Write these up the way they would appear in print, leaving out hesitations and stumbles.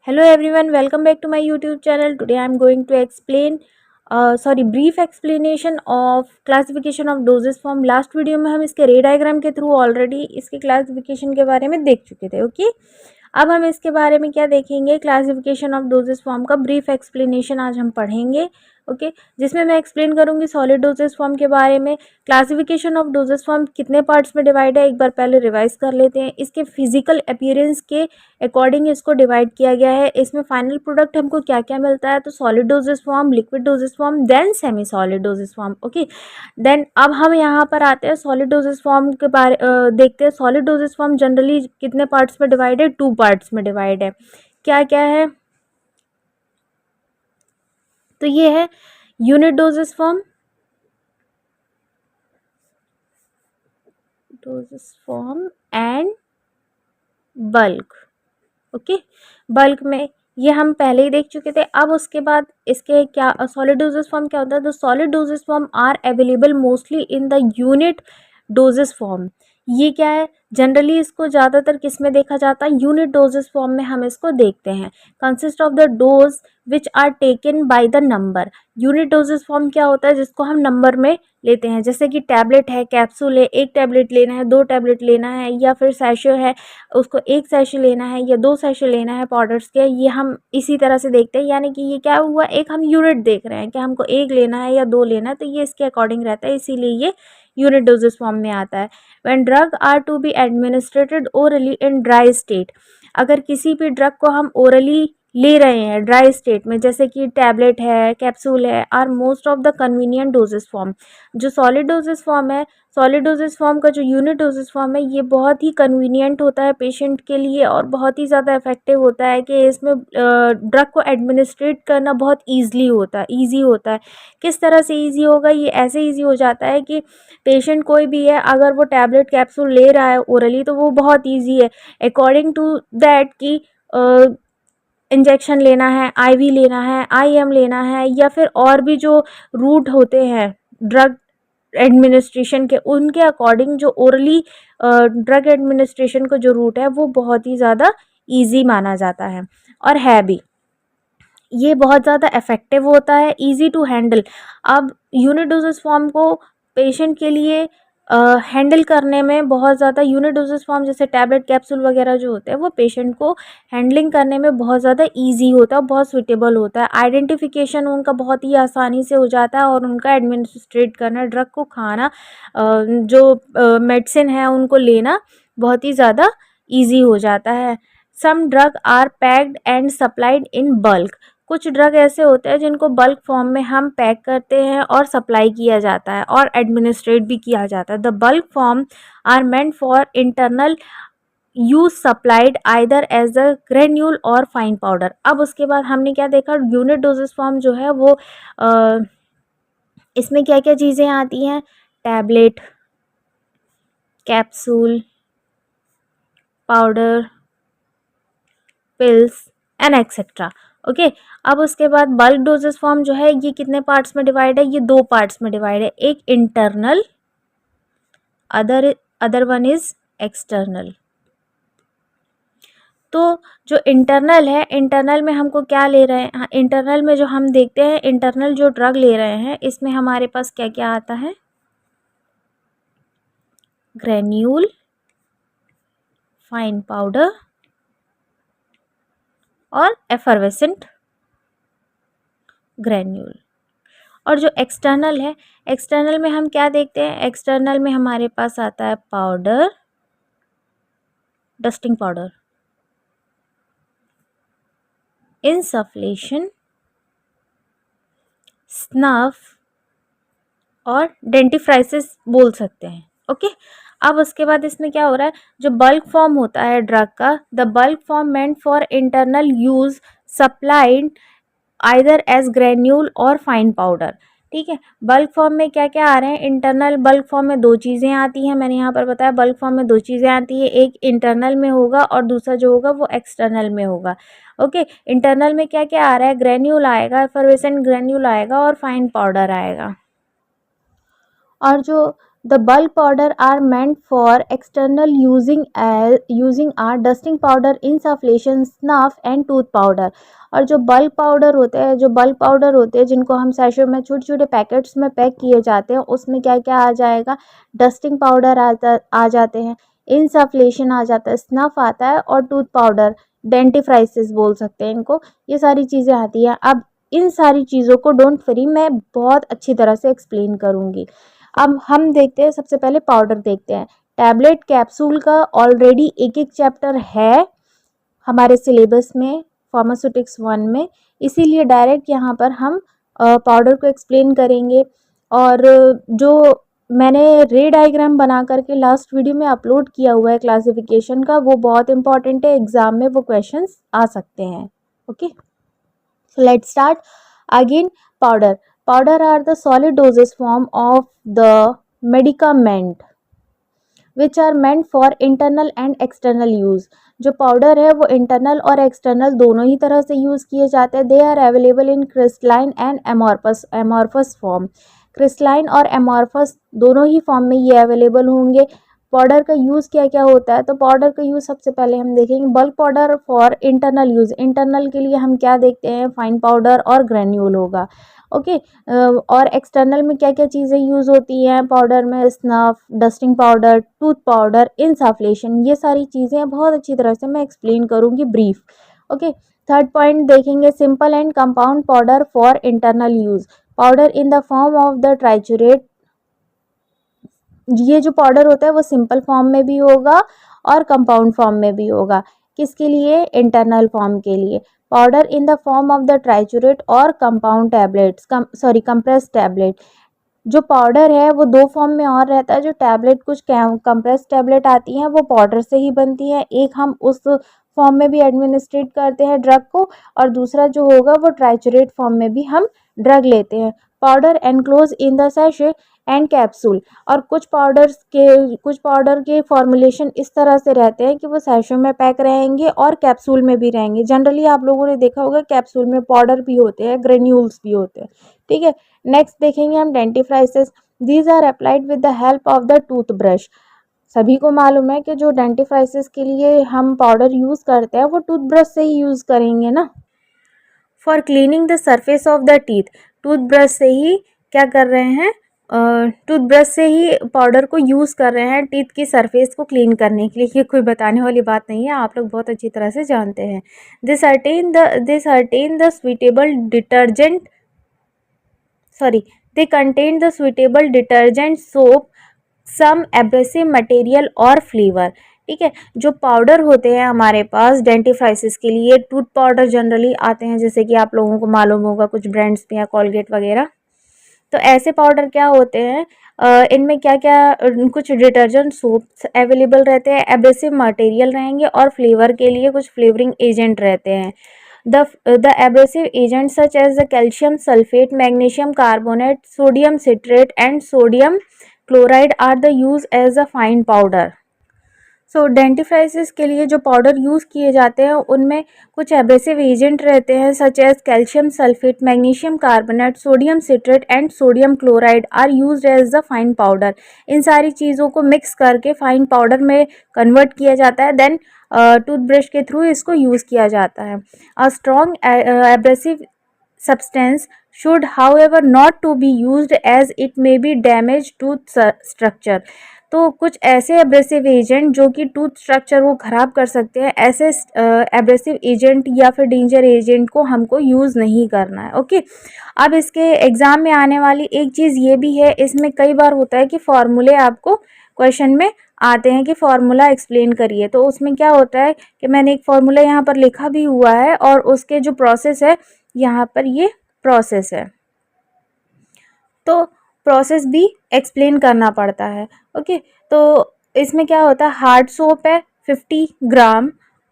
Hello everyone, welcome back to my YouTube channel. Today I am going to explain brief explanation of classification of doses form. Last video में हम इसके रे diagram के through already इसके classification के बारे में देख चुके थे. ओके, अब हम इसके बारे में क्या देखेंगे, क्लासिफिकेशन ऑफ डोजेस फॉर्म का ब्रीफ एक्सप्लेनेशन आज हम पढ़ेंगे. ओके, जिसमें मैं एक्सप्लेन करूंगी सॉलिड डोजेस फॉर्म के बारे में. क्लासिफिकेशन ऑफ डोजेस फॉर्म कितने पार्ट्स में डिवाइड है एक बार पहले रिवाइज कर लेते हैं. इसके फिजिकल अपीयरेंस के अकॉर्डिंग इसको डिवाइड किया गया है. इसमें फाइनल प्रोडक्ट हमको क्या क्या मिलता है, तो solid doses form, liquid doses form, then semi solid doses form. Okay, then अब हम यहाँ पर आते हैं सॉलिड डोजेस फॉर्म के बारे देखते हैं. सॉलिड डोजेस फॉर्म जनरली कितने पार्ट्स में डिवाइड है, 2 पार्ट्स में डिवाइड है. क्या क्या है, तो ये है unit doses form, and bulk. Okay, bulk में ये हम पहले ही देख चुके थे. अब उसके बाद इसके क्या सॉलिड डोजेस फॉर्म क्या होता है, तो solid doses form are available mostly in the unit doses form. ये क्या है, जनरली इसको ज़्यादातर किस में देखा जाता है, यूनिट डोजेस फॉर्म में हम इसको देखते हैं. Consist of the dose which are taken by the number. Unit doses form क्या होता है, जिसको हम नंबर में लेते हैं. जैसे कि टैबलेट है, कैप्सूल है, 1 टैबलेट लेना है, 2 टैबलेट लेना है, या फिर सैशे है, उसको 1 सैशे लेना है या 2 सैशे लेना है पाउडर्स के. ये हम इसी तरह से देखते हैं, यानी कि ये क्या हुआ, एक हम यूनिट देख रहे हैं कि हमको 1 लेना है या 2 लेना है, तो ये इसके अकॉर्डिंग रहता है, इसीलिए ये यूनिट डोजेस फॉर्म में आता है. When drug are to be administrated orally in dry state. अगर किसी भी ड्रग को हम ओरली ले रहे हैं ड्राई स्टेट में, जैसे कि टैबलेट है, कैप्सूल है, are most of the convenient doses form. जो सॉलिड डोजेस फॉर्म है, सॉलिड डोजेस फॉर्म का जो यूनिट डोजेस फॉर्म है, ये बहुत ही कन्वीनियंट होता है पेशेंट के लिए और बहुत ही ज़्यादा इफेक्टिव होता है कि इसमें ड्रग को एडमिनिस्ट्रेट करना बहुत ईजी होता है. किस तरह से ईजी होगा, ये ऐसे ईजी हो जाता है कि पेशेंट कोई भी है, अगर वो टैबलेट कैप्सूल ले रहा है ओरली, तो वो बहुत ईजी है अकॉर्डिंग टू दैट कि इंजेक्शन लेना है, आईवी लेना है, आईएम लेना है, या फिर और भी जो रूट होते हैं ड्रग एडमिनिस्ट्रेशन के, उनके अकॉर्डिंग जो ओरली ड्रग एडमिनिस्ट्रेशन का जो रूट है वो बहुत ही ज़्यादा इजी माना जाता है और है भी. ये बहुत ज़्यादा इफ़ेक्टिव होता है, इजी टू हैंडल. अब यूनिट डोजेस फॉर्म को पेशेंट के लिए हैंडल करने में बहुत ज़्यादा, यूनिट डोजेस फॉर्म जैसे टैबलेट कैप्सूल वगैरह जो होते हैं, वो पेशेंट को हैंडलिंग करने में बहुत ज़्यादा इजी होता है, बहुत सूटेबल होता है. आइडेंटिफिकेशन उनका बहुत ही आसानी से हो जाता है और उनका एडमिनिस्ट्रेट करना, ड्रग को खाना, जो मेडिसिन है उनको लेना बहुत ही ज़्यादा ईजी हो जाता है. Some drug are packed and supplied in bulk. कुछ ड्रग ऐसे होते हैं जिनको बल्क फॉर्म में हम पैक करते हैं और सप्लाई किया जाता है और एडमिनिस्ट्रेट भी किया जाता है. The bulk form are meant for internal use supplied either as a granule और फाइन पाउडर. अब उसके बाद हमने क्या देखा, यूनिट डोजेस फॉर्म जो है वो इसमें क्या क्या चीज़ें आती हैं, tablet, capsule, powder, pills and etcetera. Okay, अब उसके बाद बल्क डोजेस फॉर्म जो है ये कितने पार्ट्स में डिवाइड है, ये 2 पार्ट्स में डिवाइड है. एक internal, other one is external. तो जो इंटरनल है, इंटरनल में हमको क्या ले रहे हैं, इंटरनल में जो हम देखते हैं, इंटरनल जो ड्रग ले रहे हैं इसमें हमारे पास क्या क्या आता है, ग्रेन्यूल, फाइन पाउडर और एफरवेसेंट ग्रेन्यूल. और जो एक्सटर्नल है, एक्सटर्नल में हम क्या देखते हैं, एक्सटर्नल में हमारे पास आता है powder, dusting powder, insufflation, snuff और डेंटिफ्राइसिस बोल सकते हैं. ओके, अब उसके बाद इसमें क्या हो रहा है, जो बल्क फॉर्म होता है ड्रग का, the bulk form meant for internal use supplied either as granule और फाइन पाउडर. ठीक है, बल्क फॉर्म में क्या क्या आ रहे हैं, इंटरनल बल्क फॉर्म में 2 चीज़ें आती हैं, मैंने यहाँ पर बताया बल्क फॉर्म में 2 चीज़ें आती हैं, एक इंटरनल में होगा और दूसरा जो होगा वो एक्सटर्नल में होगा. ओके, इंटरनल में क्या क्या आ रहा है, ग्रेन्यूल आएगा, एफरवेसेंट ग्रेन्यूल आएगा और फाइन पाउडर आएगा. और जो The bulk powder are meant for external using are dusting powder, insufflation, snuff and tooth powder. और जो बल्क पाउडर होते हैं जिनको हम सैशे में छोटे छोटे पैकेट्स में पैक किए जाते हैं, उसमें क्या क्या आ जाएगा, डस्टिंग पाउडर आ जाते हैं, इनसफ्लेशन आ जाता है, स्नफ आता है और टूथ पाउडर, डेंटिफ्राइसिस बोल सकते हैं इनको, ये सारी चीज़ें आती हैं। अब इन सारी चीज़ों को डोंट वरी, मैं बहुत अच्छी तरह से एक्सप्लेन करूँगी। अब हम देखते हैं, सबसे पहले पाउडर देखते हैं। टैबलेट कैप्सूल का ऑलरेडी एक एक चैप्टर है हमारे सिलेबस में फार्मास्यूटिक्स 1 में, इसीलिए डायरेक्ट यहाँ पर हम पाउडर को एक्सप्लेन करेंगे। और जो मैंने रे डायग्राम बना करके लास्ट वीडियो में अपलोड किया हुआ है क्लासिफिकेशन का, वो बहुत इंपॉर्टेंट है, एग्जाम में वो क्वेश्चंस आ सकते हैं। Okay, so let's start again. Powder are the solid dosage form of the medicament which are meant for internal and external use. जो पाउडर है वो इंटरनल और एक्सटर्नल दोनों ही तरह से यूज़ किए जाते हैं। They are available in crystalline and amorphous form. Crystalline और एमॉर्फस दोनों ही फॉर्म में ये अवेलेबल होंगे। पाउडर का यूज़ क्या क्या होता है, तो पाउडर का यूज़ सबसे पहले हम देखेंगे bulk powder for internal use. Internal के लिए हम क्या देखते हैं, फाइन पाउडर और ग्रेन्यूल होगा। ओके, और एक्सटर्नल में क्या क्या चीज़ें यूज़ होती हैं पाउडर में, snuff, dusting powder, tooth powder, insufflation, ये सारी चीज़ें बहुत अच्छी तरह से मैं एक्सप्लेन करूँगी ब्रीफ। ओके, थर्ड पॉइंट देखेंगे, simple and compound powder for internal use. Powder in the form of the ट्राइचुरेट, ये जो पाउडर होता है वो सिंपल फॉर्म में भी होगा और कंपाउंड फॉर्म में भी होगा। किसके लिए, इंटरनल फॉर्म के लिए। Powder in the form of the ट्राइचुरेट और कंपाउंड टैबलेट्स, कंप्रेस टैबलेट। जो पाउडर है वो दो फॉर्म में और रहता है। जो टैबलेट, कुछ कंप्रेस टैबलेट आती हैं वो पाउडर से ही बनती हैं, एक हम उस फॉर्म में भी एडमिनिस्ट्रेट करते हैं ड्रग को, और दूसरा जो होगा वो ट्राइचुरेट फॉर्म में भी हम ड्रग लेते हैं। Powder enclose in the sachet and capsule. और कुछ पाउडर के फॉर्मुलेशन इस तरह से रहते हैं कि वो सैशे में पैक रहेंगे और कैप्सूल में भी रहेंगे। जनरली आप लोगों ने देखा होगा कैप्सूल में पाउडर भी होते हैं, ग्रेन्यूल्स भी होते हैं। ठीक है, नेक्स्ट देखेंगे हम dentifrices. These are applied with the help of the tooth brush. सभी को मालूम है कि जो डेंटिफ्राइसिस के लिए हम पाउडर यूज़ करते हैं वो टूथ ब्रश से ही यूज़ करेंगे ना। For cleaning the surface of the teeth, tooth brush से ही क्या कर रहे हैं, टूथ ब्रश से ही पाउडर को यूज़ कर रहे हैं टीथ की सरफेस को क्लीन करने के लिए। ये कोई बताने वाली बात नहीं है, आप लोग बहुत अच्छी तरह से जानते हैं। This attain the suitable detergent, sorry, they contain the suitable detergent, soap, some abrasive material और फ्लेवर। ठीक है, जो पाउडर होते हैं हमारे पास डेंटिफ्राइसिस के लिए, टूथ पाउडर जनरली आते हैं, जैसे कि आप लोगों को मालूम होगा कुछ ब्रांड्स में या कोलगेट वगैरह। तो ऐसे पाउडर क्या होते हैं, इनमें क्या क्या कुछ डिटर्जेंट सोप्स अवेलेबल रहते हैं, एब्रेसिव मटेरियल रहेंगे और फ्लेवर के लिए कुछ फ्लेवरिंग एजेंट रहते हैं। The abrasive agents such as the calcium sulfate, magnesium carbonate, sodium citrate and sodium chloride are the used as a fine powder. सो डेंटिफ्राइसिस के लिए जो पाउडर यूज़ किए जाते हैं उनमें कुछ एब्रेसिव एजेंट रहते हैं, such as calcium sulphate, magnesium carbonate, sodium citrate and sodium chloride are used as the fine powder. इन सारी चीज़ों को मिक्स करके फाइन पाउडर में कन्वर्ट किया जाता है, देन टूथब्रश के थ्रू इसको यूज़ किया जाता है। A strong abrasive substance should however not to be used as it may be damage tooth structure। तो कुछ ऐसे एब्रेसिव एजेंट जो कि टूथ स्ट्रक्चर को ख़राब कर सकते हैं, ऐसे एब्रेसिव एजेंट या फिर डेंजर एजेंट को हमको यूज़ नहीं करना है। ओके, अब इसके एग्ज़ाम में आने वाली एक चीज़ ये भी है, इसमें कई बार होता है कि फॉर्मूले आपको क्वेश्चन में आते हैं कि फार्मूला एक्सप्लेन करिए। तो उसमें क्या होता है कि मैंने एक फार्मूला यहाँ पर लिखा भी हुआ है और उसके जो प्रोसेस है यहाँ पर ये प्रोसेस है, तो प्रोसेस भी एक्सप्लेन करना पड़ता है। ओके, तो इसमें क्या होता है, हार्ड सोप है 50 gram,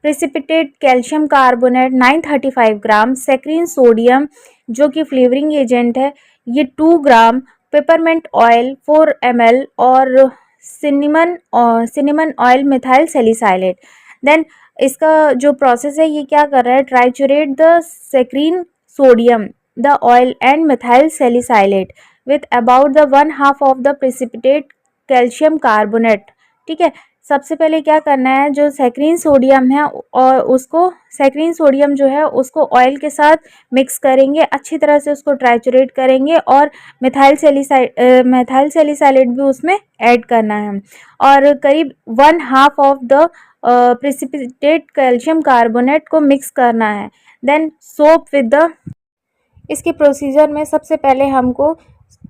precipitate calcium carbonate 935 gram, saccharin sodium जो कि फ्लेवरिंग एजेंट है ये 2 ग्राम, पेपरमेंट ऑयल 4 ml और cinnamon oil methyl salicylate. Then इसका जो प्रोसेस है ये क्या कर रहा है, triturate the saccharin sodium, the oil and methyl salicylate with about the 1/2 of the precipitate calcium carbonate. ठीक है, सबसे पहले क्या करना है, जो सैकरीन सोडियम है और उसको सैकरीन सोडियम जो है उसको ऑयल के साथ मिक्स करेंगे, अच्छी तरह से उसको ट्राइचुरेट करेंगे और मिथाइल सैलिसाइलेट भी उसमें ऐड करना है और करीब 1/2 of the precipitate calcium carbonate को मिक्स करना है। देन सोप विद द, इसके प्रोसीजर में सबसे पहले हमको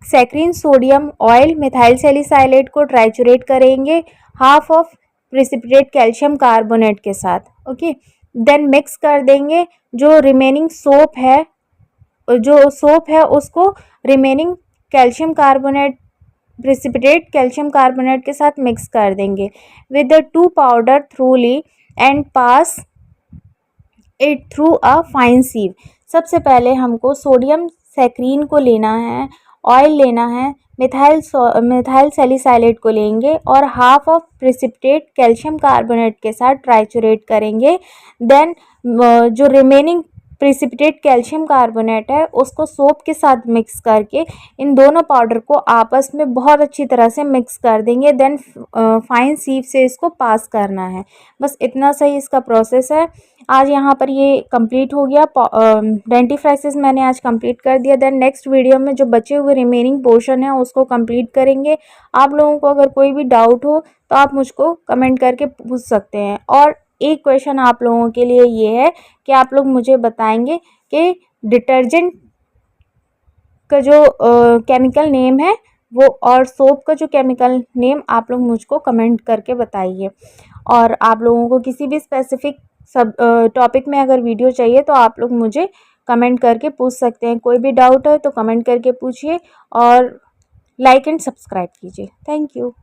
saccharin sodium oil methyl salicylate को ट्राइचुरेट करेंगे 1/2 ऑफ प्रिसिपिटेट कैल्शियम कार्बोनेट के साथ। ओके, देन मिक्स कर देंगे। जो रिमेनिंग सोप है उसको remaining calcium carbonate precipitate calcium carbonate के साथ मिक्स कर देंगे with the 2 powder thoroughly and pass it through a fine sieve. सबसे पहले हमको सोडियम सैकरीन को लेना है, ऑयल लेना है, मिथाइल सैलिसाइलेट को लेंगे और 1/2 ऑफ प्रिसिपिटेट कैल्शियम कार्बोनेट के साथ ट्राइचुरेट करेंगे। देन जो रिमेनिंग प्रिसिपिटेट कैल्शियम कार्बोनेट है उसको सोप के साथ मिक्स करके इन दोनों पाउडर को आपस में बहुत अच्छी तरह से मिक्स कर देंगे। देन फाइन सीव से इसको पास करना है। बस इतना सही इसका प्रोसेस है। आज यहाँ पर ये कंप्लीट हो गया, डेंटिफ्राइसिस मैंने आज कंप्लीट कर दिया। देन नेक्स्ट वीडियो में जो बचे हुए रिमेनिंग पोर्शन है उसको कंप्लीट करेंगे। आप लोगों को अगर कोई भी डाउट हो तो आप मुझको कमेंट करके पूछ सकते हैं। और एक क्वेश्चन आप लोगों के लिए ये है कि आप लोग मुझे बताएंगे कि डिटर्जेंट का जो केमिकल नेम है वो और सोप का जो केमिकल नेम आप लोग मुझको कमेंट करके बताइए। और आप लोगों को किसी भी स्पेसिफिक सब टॉपिक में अगर वीडियो चाहिए तो आप लोग मुझे कमेंट करके पूछ सकते हैं। कोई भी डाउट है तो कमेंट करके पूछिए और लाइक एंड सब्सक्राइब कीजिए। Thank you.